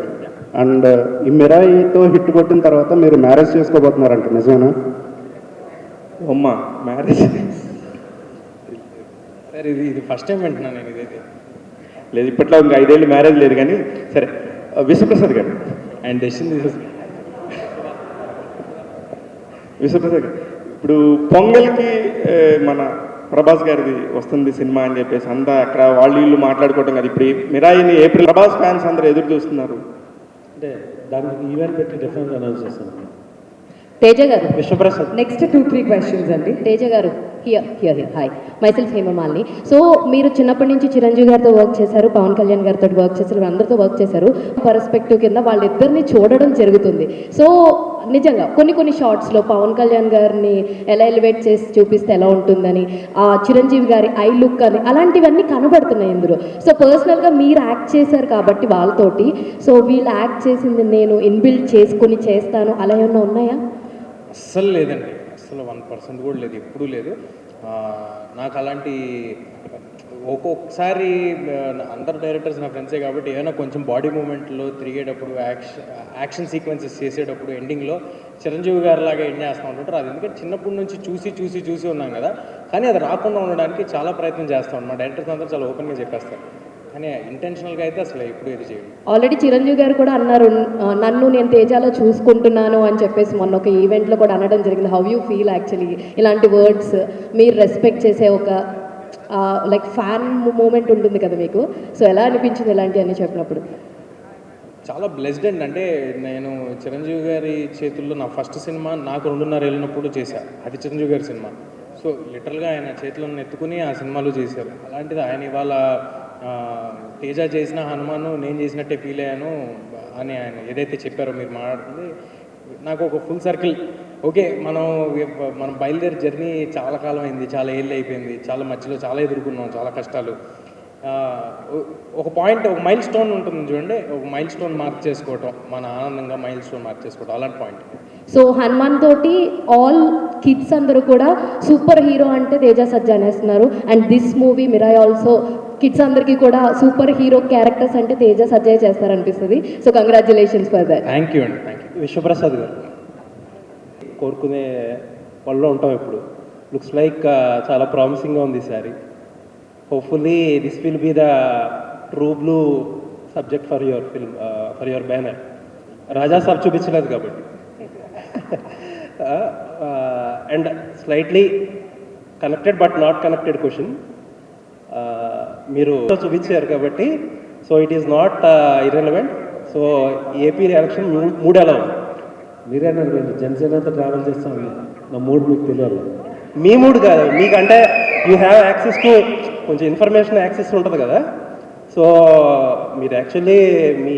C: అండ్ ఈ మిరాయితో హిట్ కొట్టిన తర్వాత మీరు మ్యారేజ్ చేసుకోబోతున్నారంట, నిజమేనా?
H: అమ్మ మ్యారేజ్
B: సార్ ఇది ఫస్ట్ టైం వింటున్నాను నేను. ఇదైతే
H: లేదు, ఇప్పట్లో ఇంకా 5 ఏళ్ళు మ్యారేజ్ లేదు. కానీ సరే, విశ్వప్రసాద్ గారు
B: అండ్ డెసిషన్
H: విశ్వప్రసాద్ గారు, ఇప్పుడు పొంగల్కి మన ప్రభాస్ గారిది వస్తుంది సినిమా అని చెప్పేసి అంతా అక్కడ వాళ్ళు వీళ్ళు మాట్లాడుకోవటం కదా. ఇప్పుడు మిరాయిని ఏప్రిల్ ప్రభాస్ ఫ్యాన్స్ అందరూ ఎదురు చూస్తున్నారు.
G: అంటే దానికి ఈవెంట్ పెట్టి డిఫరెంట్ అనౌన్స్ చేస్తాను.
I: తేజ గారు,
A: విశ్వప్రసాద్.
I: నెక్స్ట్ 2-3 క్వశ్చన్స్ అండి. తేజ గారు, here hi, myself Hemamalini. So మీరు చిన్నప్పటి నుంచి చిరంజీవి గారితో వర్క్ చేశారు, పవన్ కళ్యాణ్ గారితో వర్క్ చేశారు, అందరితో వర్క్ చేశారు. పర్స్పెక్టివ్ కింద వాళ్ళిద్దరిని చూడడం జరుగుతుంది. సో నిజంగా కొన్ని షార్ట్స్లో పవన్ కళ్యాణ్ గారిని ఎలా ఎలివేట్ చేసి చూపిస్తే ఎలా ఉంటుందని, ఆ చిరంజీవి గారి ఐ లుక్ అని అలాంటివన్నీ కనబడుతున్నాయి ఇందులో. సో పర్సనల్గా మీరు యాక్ట్ చేశారు కాబట్టి వాళ్ళతోటి, సో వీళ్ళు యాక్ట్ చేసింది నేను ఇన్బిల్డ్ చేసుకుని చేస్తాను అలా ఏమన్నా ఉన్నాయా?
B: అస్సలు లేదండి, అస్సలు 1% కూడా లేదు, ఎప్పుడూ లేదు. నాకు అలాంటి ఒక్కొక్కసారి అందరు డైరెక్టర్స్ నా ఫ్రెండ్సే కాబట్టి ఏమైనా కొంచెం బాడీ మూమెంట్లో తిరిగేటప్పుడు యాక్షన్ సీక్వెన్సెస్ చేసేటప్పుడు ఎండింగ్లో చిరంజీవి గారి లాగా ఎండ్ చేస్తూ ఉంటుంటారు. అది ఎందుకంటే చిన్నప్పటి నుంచి చూసి ఉన్నాం కదా, కానీ అది రాకుండా ఉండడానికి చాలా ప్రయత్నం చేస్తూ ఉంటాం. మా డైరెక్టర్స్ అందరూ చాలా ఓపెన్గా చెప్పేస్తారు, కానీ ఇంటెన్షనల్గా అయితే అసలు ఎప్పుడు ఏది చేయండి.
I: ఆల్రెడీ చిరంజీవి గారు కూడా అన్నారు, నన్ను నేను తేజాలో చూసుకుంటున్నాను అని చెప్పేసి మొన్న ఒక ఈవెంట్లో కూడా అనడం జరిగింది. హౌ యూ ఫీల్ యాక్చువల్లీ ఇలాంటి వర్డ్స్ మీరు రెస్పెక్ట్ చేసే ఒక లైక్ ఫ్యాన్ మూమెంట్ ఉంటుంది కదా మీకు, సో ఎలా అనిపించింది ఇలాంటివన్నీ చెప్పినప్పుడు?
B: చాలా బ్లెస్డ్ అండి. అంటే నేను చిరంజీవి గారి చేతుల్లో నా ఫస్ట్ సినిమా నాకు 2.5 ఏళ్ళినప్పుడు చేశాను, అది చిరంజీవి గారి సినిమా. సో లిటరల్గా ఆయన చేతులను ఎత్తుకుని ఆ సినిమాలు చేశారు. అలాంటిది ఆయన ఇవాళ తేజ చేసిన హనుమాను నేను చేసినట్టే ఫీల్ అయ్యాను అని ఆయన ఏదైతే చెప్పారో మీరు మాట్లాడుతుంది, నాకు ఒక ఫుల్ సర్కిల్. ఓకే, మనం బయలుదేరి జర్నీ చాలా కాలం అయింది, చాలా ఏళ్ళు అయిపోయింది, చాలా మధ్యలో చాలా ఎదుర్కొన్నాం, చాలా కష్టాలు. ఒక పాయింట్, ఒక మైల్ స్టోన్ ఉంటుంది చూడండి, ఒక మైల్ స్టోన్ మార్క్ చేసుకోవటం, మన ఆనందంగా మైల్ స్టోన్ మార్క్ చేసుకోవటం, అలాంటి పాయింట్.
I: సో హనుమాన్ తోటి ఆల్ కిడ్స్ అందరూ కూడా సూపర్ హీరో అంటే తేజ సజ్జ అనేస్తున్నారు. And this movie Mirai also kids అందరికీ కూడా సూపర్ హీరో క్యారెక్టర్స్ అంటే తేజ సజ్జయ్ చేస్తారనిపిస్తుంది. So congratulations for that.
B: Thank you అండి, థ్యాంక్ యూ.
A: విశ్వప్రసాద్ గారు, కోరుకునే వాళ్ళలో ఉంటాం ఇప్పుడు. లుక్స్ లైక్ చాలా ప్రామిసింగ్గా ఉంది ఈసారి. Hopefully this will be the true blue subject for your film, for your banner. Raja Saab చూపించలేదు కాబట్టి. And slightly connected but not connected question. మీరు చూపించారు కాబట్టి so it is not irrelevant. So AP election mood ఎలా ఉంది?
G: మీరే అన్నారు జనసేనతో ట్రావెల్ చేస్తాం, నా మూడు మీకు తెలియాలి.
A: మీ మూడు కాదు, మీకంటే యూ హ్యావ్ యాక్సెస్ టు కొంచెం ఇన్ఫర్మేషన్ యాక్సెస్ ఉంటుంది కదా. సో మీరు యాక్చువల్లీ మీ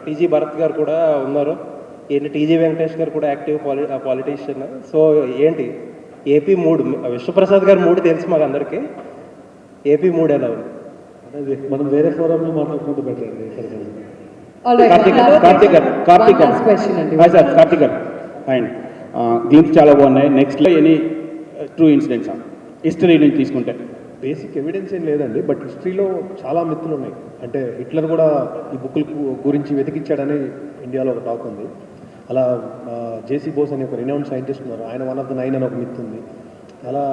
A: టీజీ భరత్ గారు కూడా ఉన్నారు, ఏంటి టీజీ వెంకటేష్ గారు కూడా యాక్టివ్ పాలిటీషియన్. సో ఏంటి ఏపీ మూడు, విశ్వప్రసాద్ గారు మూడు తెలుసు మాకు అందరికీ, ఏపీ మూడు ఎలా ఉంది?
G: అంటే మనం వేరే ఫోరంలో మాట్లాడుకుంటూ బెటర్ అండి.
J: కార్తిక్ గారు అండ్ గ్లిమ్స్ చాలా బాగున్నాయి. నెక్స్ట్లో ఎనీ ట్రూ ఇన్సిడెంట్స్ హిస్టరీ నుంచి తీసుకుంటే?
C: బేసిక్ ఎవిడెన్స్ ఏం లేదండి, బట్ హిస్టరీలో చాలా మిత్తులు ఉన్నాయి. అంటే హిట్లర్ కూడా ఈ బుక్కుల గురించి వెతికిచ్చాడని ఇండియాలో ఒక టాక్ ఉంది. అలా జేసీ బోస్ అని ఒక రినౌండ్ సైంటిస్ట్ ఉన్నారు, ఆయన 1 of the 9 అని ఒక మిత్ ఉంది. అలా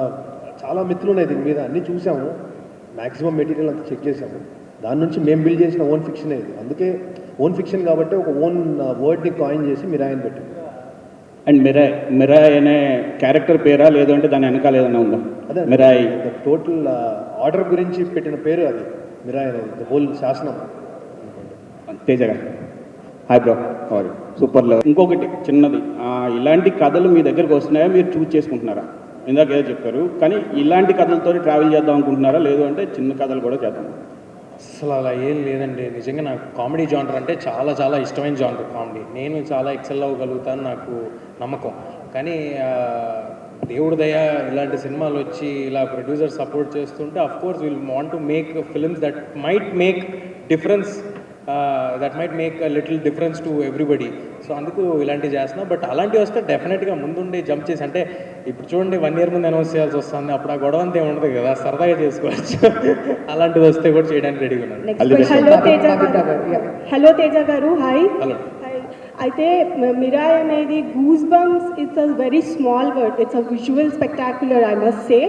C: చాలా మిత్తులు ఉన్నాయి దీని మీద, అన్నీ చూసాము, మ్యాక్సిమం మెటీరియల్ అంతా చెక్ చేసాము. దాని నుంచి మేము బిల్డ్ చేసిన ఓన్ ఫిక్షన్ ఇది. అందుకే ఓన్ ఫిక్షన్ కాబట్టి ఒక ఓన్ వర్డ్ని కాయిన్ చేసి మిరాయని పెట్టింది.
J: అండ్ మిరాయ్ అనే క్యారెక్టర్ పేరా, లేదంటే దాని వెనకాల ఏదైనా ఉందా?
C: అదే
J: మిరాయ్
C: టోటల్ ఆర్డర్ గురించి పెట్టిన పేరు అది, మిరాయ్ అనేది ద హోల్ శాసనం.
J: తేజ గారు హాయ్ బ్రో, సూపర్ లెవెల్. ఇంకొకటి చిన్నది, ఇలాంటి కథలు మీ దగ్గరకు వస్తున్నాయా, మీరు చూస్ చేసుకుంటున్నారా? ఇందాక ఏదో చెప్పారు, కానీ ఇలాంటి కథలతో ట్రావెల్ చేద్దాం అనుకుంటున్నారా, లేదు అంటే చిన్న కథలు కూడా చేద్దాం?
B: అసలు అలా ఏం లేదండి. నిజంగా నాకు కామెడీ జానర్ అంటే చాలా చాలా ఇష్టమైన జానర్ కామెడీ. నేను చాలా ఎక్సెల్ అవ్వగలుగుతాను, నాకు నమ్మకం. కానీ దేవుడి దయ ఇలాంటి సినిమాలు వచ్చి ఇలా ప్రొడ్యూసర్ సపోర్ట్ చేస్తుంటే of course will want to make films that might make difference, that might make a little difference to everybody. So అందుకు ఇలాంటివి చేస్తున్నా. బట్ అలాంటివి వస్తే డెఫినెట్గా ముందుండి జంప్ చేసి, అంటే ఇప్పుడు చూడండి 1 year ముందు అనౌన్స్ చేయాల్సి వస్తుంది, అప్పుడు ఆ గొడవ అంతా ఉండదు కదా, సరదాగా చేసుకోవచ్చు. అలాంటివి వస్తే కూడా చేయడానికి రెడీగా ఉన్నాను.
K: హలో తేజ గారు, హాయ్.
B: హలో.
K: అయితే మిరాయ్ అనేది goose bumps, it's a very small word, it's a visual spectacular I must say.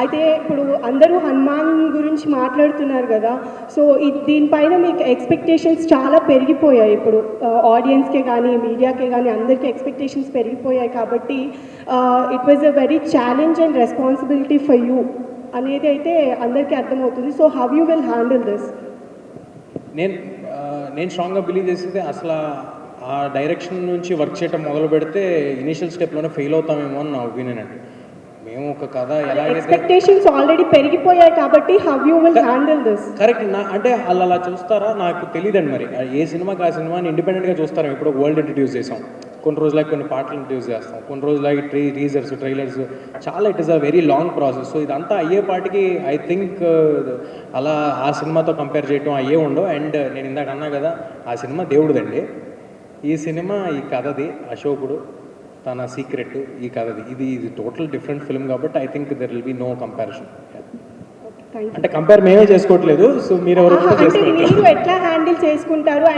K: అయితే ఇప్పుడు అందరూ హనుమాన్ గురించి మాట్లాడుతున్నారు కదా, సో దీనిపైన మీకు ఎక్స్పెక్టేషన్స్ చాలా పెరిగిపోయాయి. ఇప్పుడు ఆడియన్స్కే కానీ మీడియాకే కానీ అందరికీ ఎక్స్పెక్టేషన్స్ పెరిగిపోయాయి. కాబట్టి it was a very challenge and responsibility for you అనేది అయితే అందరికీ అర్థమవుతుంది. So how you will handle this?
B: నేను స్ట్రాంగ్గా బిలీవ్ చేసేది అసలు ఆ డైరెక్షన్ నుంచి వర్క్ చేయడం మొదలు పెడితే ఇనిషియల్ స్టెప్లోనే ఫెయిల్ అవుతామేమో అని నా ఒపీనియన్ అండి. మేము ఒక కథ ఎలాగైతే
K: ఎక్స్పెక్టేషన్స్ ఆల్రెడీ పెరిగిపోయాయి కాబట్టి how you will handle this?
B: Correct అంటే వాళ్ళు అలా చూస్తారా నాకు తెలియదండి. మరి ఏ సినిమాకి ఆ సినిమాని ఇండిపెండెంట్గా చూస్తారా? ఇప్పుడు వరల్డ్ ఇంట్రడ్యూస్ చేసాం, కొన్ని రోజులకి కొన్ని పాటలు ఇంట్రడ్యూస్ చేస్తాం, కొన్ని రోజులకి టీజర్స్ ట్రైలర్స్, చాలా it is a very long process. So ఇదంతా అయ్యేపాటికి ఐ థింక్ అలా ఆ సినిమాతో కంపేర్ చేయటం అయ్యే ఉండవు. అండ్ నేను ఇందాక అన్నా కదా, ఆ సినిమా దేవుడిదండి, ఈ సినిమా ఈ కథది, అశోకుడు తన సీక్రెట్ ఈ కథది, ఇది టోటల్ డిఫరెంట్ ఫిల్మ్ కాబట్టి I think there will be no comparison. అంటే కంపేర్ మేమే చేసుకోవట్లేదు, సో మీరు ఎవరు
K: అంటే మీరు ఎట్లా హ్యాండిల్ చేసుకుంటారు?